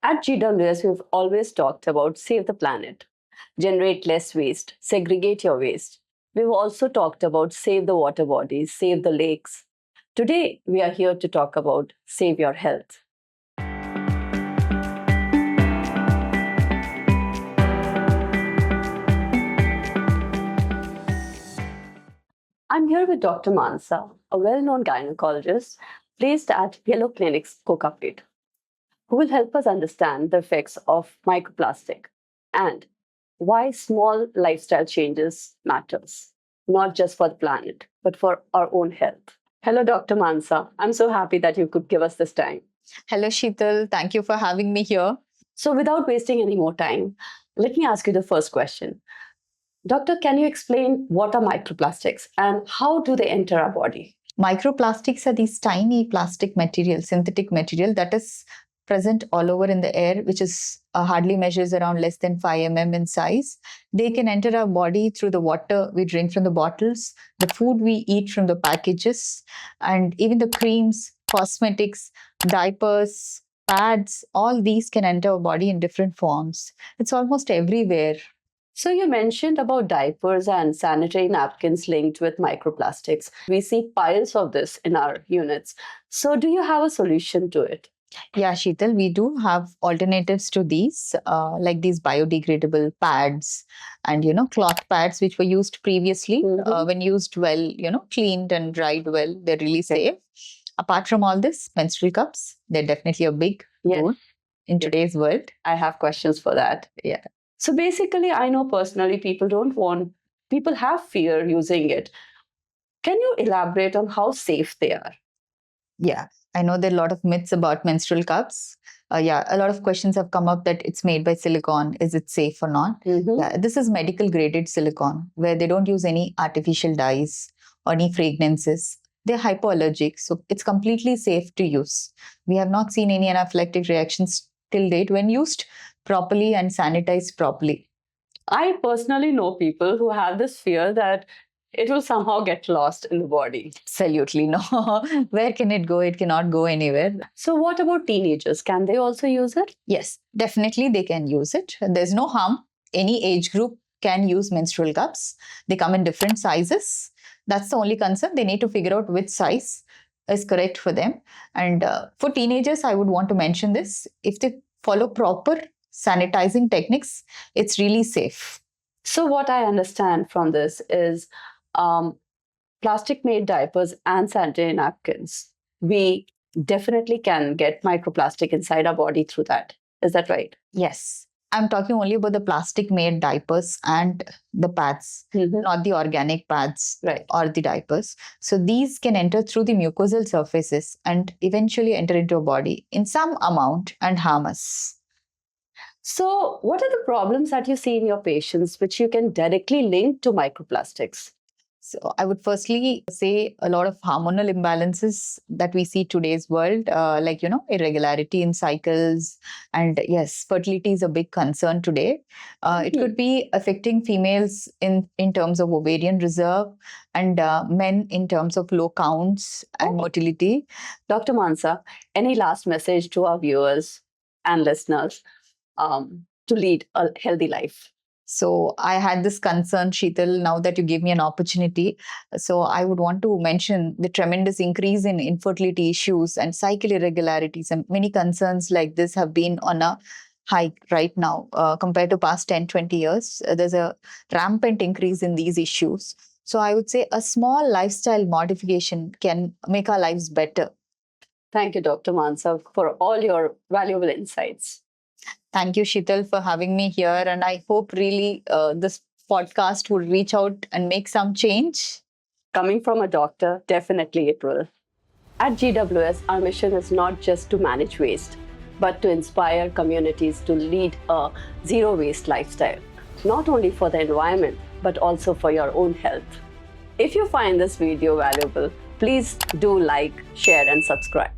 At GWS, we've always talked about save the planet, generate less waste, segregate your waste. We've also talked about save the water bodies, save the lakes. Today, we are here to talk about save your health. I'm here with Dr. Manasa, a well-known gynecologist placed at Yello Clinics, Kokapet, who will help us understand the effects of microplastic and why small lifestyle changes matters, not just for the planet, but for our own health. Hello, Dr. Mansa. I'm so happy that you could give us this time. Hello, Sheetal. Thank you for having me here. So without wasting any more time, let me ask you the first question. Doctor, can you explain what are microplastics and how do they enter our body? Microplastics are these tiny plastic material, synthetic material that is present all over in the air, which is hardly measures around less than 5 mm in size. They can enter our body through the water we drink from the bottles, the food we eat from the packages, and even the creams, cosmetics, diapers, pads, all these can enter our body in different forms. It's almost everywhere. So you mentioned about diapers and sanitary napkins linked with microplastics. We see piles of this in our units. So do you have a solution to it? Yeah, Sheetal, we do have alternatives to these, like these biodegradable pads and, cloth pads, which were used previously. When used well, cleaned and dried well, they're really safe. Apart from all this, menstrual cups, they're definitely a big boon in today's world. I have questions for that. Yeah. So basically, I know personally people have fear using it. Can you elaborate on how safe they are? Yeah, I know there are a lot of myths about menstrual cups. A lot of questions have come up that it's made by silicone. Is it safe or not? Yeah, this is medical graded silicone where they don't use any artificial dyes or any fragrances. They're hypoallergic, so it's completely safe to use. We have not seen any anaphylactic reactions till date when used properly and sanitized properly. I personally know people who have this fear that it will somehow get lost in the body. Absolutely no. Where can it go? It cannot go anywhere. So what about teenagers? Can they also use it? Yes, definitely they can use it. There's no harm. Any age group can use menstrual cups. They come in different sizes. That's the only concern. They need to figure out which size is correct for them. And for teenagers, I would want to mention this. If they follow proper sanitizing techniques, it's really safe. So what I understand from this is plastic-made diapers and sanitary napkins. We definitely can get microplastic inside our body through that. Is that right? Yes. I'm talking only about the plastic-made diapers and the pads, not the organic pads or the diapers. So these can enter through the mucosal surfaces and eventually enter into our body in some amount and harm us. So what are the problems that you see in your patients which you can directly link to microplastics? So I would firstly say a lot of hormonal imbalances that we see today's world, like, irregularity in cycles. And yes, fertility is a big concern today. It could be affecting females in terms of ovarian reserve and men in terms of low counts and motility. Dr. Mansa, any last message to our viewers and listeners to lead a healthy life? So I had this concern, Sheetal, now that you gave me an opportunity. So I would want to mention the tremendous increase in infertility issues and cycle irregularities. And many concerns like this have been on a hike right now compared to past 10, 20 years. There's a rampant increase in these issues. So I would say a small lifestyle modification can make our lives better. Thank you, Dr. Mansa, for all your valuable insights. Thank you, Sheetal, for having me here. And I hope really this podcast will reach out and make some change. Coming from a doctor, definitely it will. At GWS, our mission is not just to manage waste, but to inspire communities to lead a zero waste lifestyle, not only for the environment, but also for your own health. If you find this video valuable, please do like, share, and subscribe.